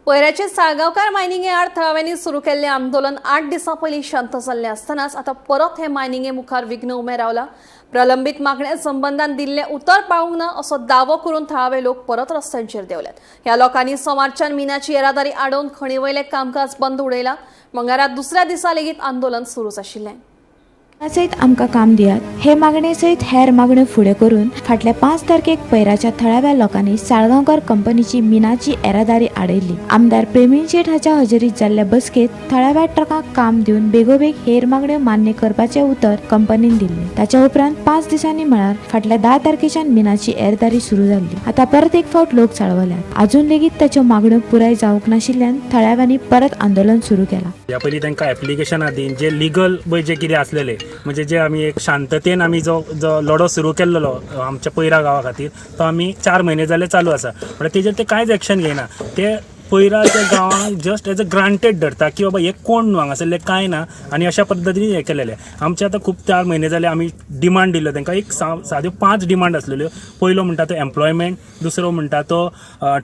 पैऱ्याचे साळगावकार मायनिंगे आड थळाव्यांनी सुरू केल्ले आंदोलन 8 दिसां पयलीं शांत जाल्लें आसतनाच आतां परत हे मायनिंगे मुखार विघ्न उबें रावला। प्रलंबीत मागण्या संबंधान दिल्लें उतर पावूंक ना असो दावो करून थळावे लोक परत रस्त्यांचेर देवल्यात। ह्या लोकांनी सोमारच्यान मिनाची येरादारी आडोवन खणी वयलें कामकाज बंद उडयलां। मंगळारा दुसऱ्या दिसा लेगीत आंदोलन सुरूच आशिल्लें। सयत आमकां काम दियात हे मागणे सयत हेर मागण्यो फुडें करून फाटल्या 5 तारखेक पैराच्या थळाव्या लोकांनी साळगांवकर कंपनीची मिनाची येरादारी आडयली। आमदार प्रवीण शेट हाच्या हजेरीत जाल्ल्या बसकेत थळाव्या ट्रकांक काम दिवन बेगोबेग हेर मागण्यो मान्य करपाचे उतर कंपनीन दिल्ले। ताच्या उपरांत 5 दिसांनी म्हळ्यार फाटल्या 10 तारखेच्यान मिनाची येरादारी सुरू जाल्ली। आता परत एक फावट लोक चाळवल्यात। अजून लेगीत ताच्यो मागण्यो पुराय जावंक नाशिल्ल्यान थळाव्यांनी परत आंदोलन सुरू केलां। या पयलीं तांकां एप्लिकेशनां दिन जे लिगल जे कितें आसलेले म्हणजे जे आमी एक शांततेन आमी जो लढो सुरू केल्लो आमच्या पैरा गांवा खातीर तो आमी 4 म्हयने जाले चालू आसा, पण तेजेर ते कांयच एक्शन घेयना। ते पैराच्या गांवांक जस्ट एज अ ग्रांटेड धरता की बाबा हे कोण न्हू हांगासरले कांय ना आनी अशा पद्दतीन हे केलेले। आमचे आतां खूब 4 म्हयने जाले आमी डिमांड दिल्लो तांकां, एक साद्यो 5 डिमांड आसलेल्यो। पयलो म्हणटा तो एम्प्लॉयमेंट, दुसरो म्हणटा तो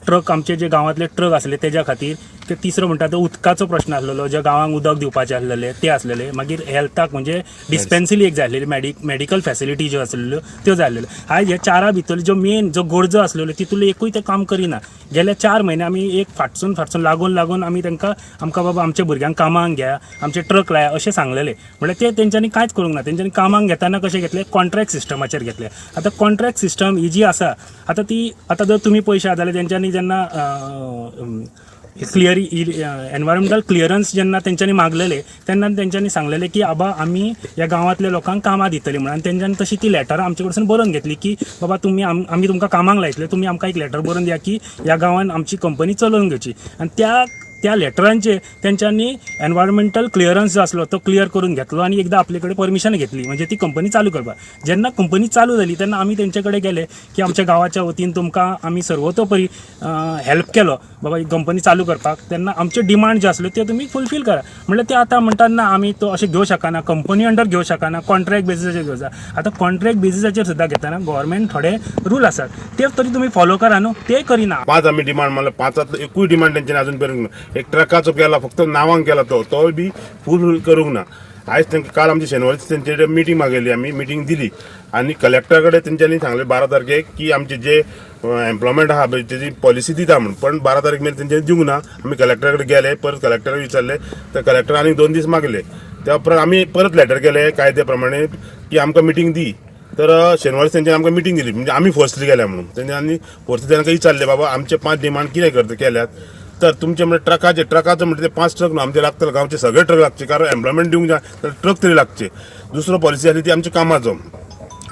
ट्रक आमचे जे गांवांतले ट्रक आसले तेज्या खातीर, ते तिसरो म्हणटा तो उदकाचो प्रश्न आसलेलो, ज्या गांवांक उदक दिवपाचे आसलेले ते आसलेले। मागीर हेल्थाक म्हणजे डिस्पेन्सरी एक जाय आसलेली, मेडिकल फॅसिलिटी ज्यो आसलेल्यो त्यो जाय आसलेल्यो। आयज ह्या 4 भितर ज्यो मेन जो गरजो आसलेल्यो तितूंतलो एकूय ते काम करिना। गेल्या 4 म्हयने आमी एक फाटसून लागून आमी आमकां बाबा आमच्या भुरग्यांक कामांक घ्या, आमचे ट्रक लाया अशें सांगलेले, म्हळ्यार ते तेंच्यांनी कांयच करूंक ना। तेंच्यांनी कामांक घेताना कशें घेतले, कॉन्ट्रॅक्ट सिस्टमाचेर घेतले। आतां कॉन्ट्रॅक्ट सिस्टम ही जी आसा आतां जर तुमी पयशे जाल्यार तेंच्यांनी जेन्ना एनवायरमेंटल क्लियरन्स जेन्ना तेंच्यांनी मागलेले तेन्ना तेंच्यांनी सांगलेले की आबा आमी ह्या गांवांतल्या लोकांक कामां दितली म्हणून। आनी तेंच्यांनी तशी ती लेटरां आमचे कडसून बरोवन घेतली की बाबा आमी तुमकां कामांक लायतले, तुमी आमकां एक लेटर बरोवन दिया की ह्या गांवांत आमची कंपनी चलोवन घेवची। आनी त्या लेटरांचेर तेंच्यांनी एनवायरमेंटल क्लियरन्स जो आसलो तो क्लियर करून घेतलो आनी एकदां आपले कडेन परमिशन घेतली, म्हणजे ती कंपनी चालू करपाक। जेन्ना कंपनी चालू जाली तेन्ना आमी तेंचे कडेन गेले की आमच्या गांवाच्या वतीन तुमकां आमी सर्वतोपरी हेल्प केलो बाबा ही कंपनी चालू करपाक, तेन्ना आमच्यो डिमांड ज्यो आसल्यो त्यो तुमी फुलफील करा। म्हणल्यार ते आतां म्हणटात ना आमी तो अशें घेवं शकना, कंपनी अंडर घेवं शकना, कॉन्ट्रॅक्ट बेसिसाचेर घेवचा। आतां कॉन्ट्रॅक्ट बेसिसाचेर सुद्दां घेतना गव्हर्मेंट थोडे रूल आसात ते तरी तुमी फॉलो करा न्हू, ते करिना। 5 आमी डिमांड म्हणल्यार 5 एकूय डिमांड तेंच्यांनी अजून पर्यंत ना। एक ट्रकाचो केला फक्त नांवांक केला तो बी फूल करूंक ना। आयज तांकां काल आमची शेनवारी तेंचे मिटींग मागयली, आमी मिटींग दिली आनी कलेक्टरा कडेन तेंच्यांनी सांगलें 12 तारखेक की आमचे जे एम्प्लॉयमेंट आहा तेजी पॉलिसी दिता म्हणून, पण 12 तारीख मेरेन तेंच्यांनी दिवंक ना। आमी कलेक्टरा कडेन गेले, परत कलेक्टराक विचारले, तर कलेक्टर आनी 2 दीस मागले। त्या उपरांत आमी परत लेटर केले कायद्या प्रमाणे की आमकां मिटींग दी, तर शेनवारी तेंच्यांनी आमकां मिटींग दिली, म्हणजे आमी फर्स्टली गेल्या म्हणून। तेंच्यांनी फर्स्टली तांकां विचारले बाबा आमचे 5 डिमांड कितें केल्यात, तर तुमचे म्हणजे ट्रकाचं म्हणजे ते 5 ट्रक न्हू आमचे लागतले, गांवचे सगळे ट्रक लागचे, कारण एम्प्लॉयमेंट दिवंक जाय तर ट्रक तरी लागचे। दुसरो पॉलिसी आसली ती आमच्या कामाचो,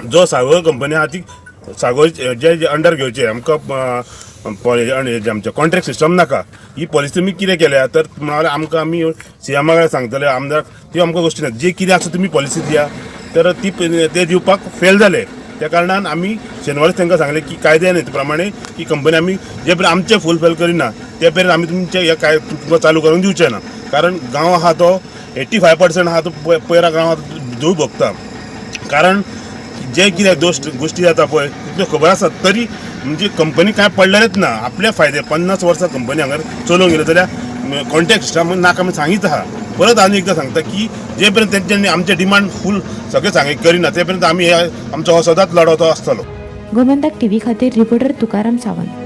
जो सागोर कंपनी आहा ती सागोर जे अंडर घेवचे आमकां आमचे कॉन्ट्रॅक्ट सिस्टम नाका। ही पॉलिसी तुमी कितें केल्या, तर म्हणाले आमकां आमी सीएमा कडेन सांगतले, आमदार त्यो आमकां गोश्टी ना, जे कितें आसा तुमी पॉलिसी दिया, तर ती ते दिवपाक फेल जाले। त्या कारणान आमी शेनवारी तांकां सांगले की कायद्या प्रमाणे की कंपनी आमी जे पर्यंत आमचे फुलफील करिना ते पर्यंत आमी तुमचे हे तुमकां चालू करूंक दिवचे ना। कारण गांव आहा तो 85% आहा तो पैरा गांवांत धूळ भोगता, कारण जे कितें गोश्टी जाता पळय तितल्यो खबर आसा तरी म्हणजे कंपनी कांय पडलेलेच ना। आपले फायदे 50 वर्सां कंपनी हांगा चलोवंक गेले जाल्यार कॉन्ट्रॅक्ट सिस्टम नाका आमी सांगीत आहा। परत आनी एकदां सांगता की जे पर्यंत तेंच्यांनी आमचे डिमांड फूल सगळे करिना ते पर्यंत आमी आमचो हो सदांच लढो तो आसतलो। गोमंतक टीव्ही खातीर रिपोर्टर तुकाराम सावंत।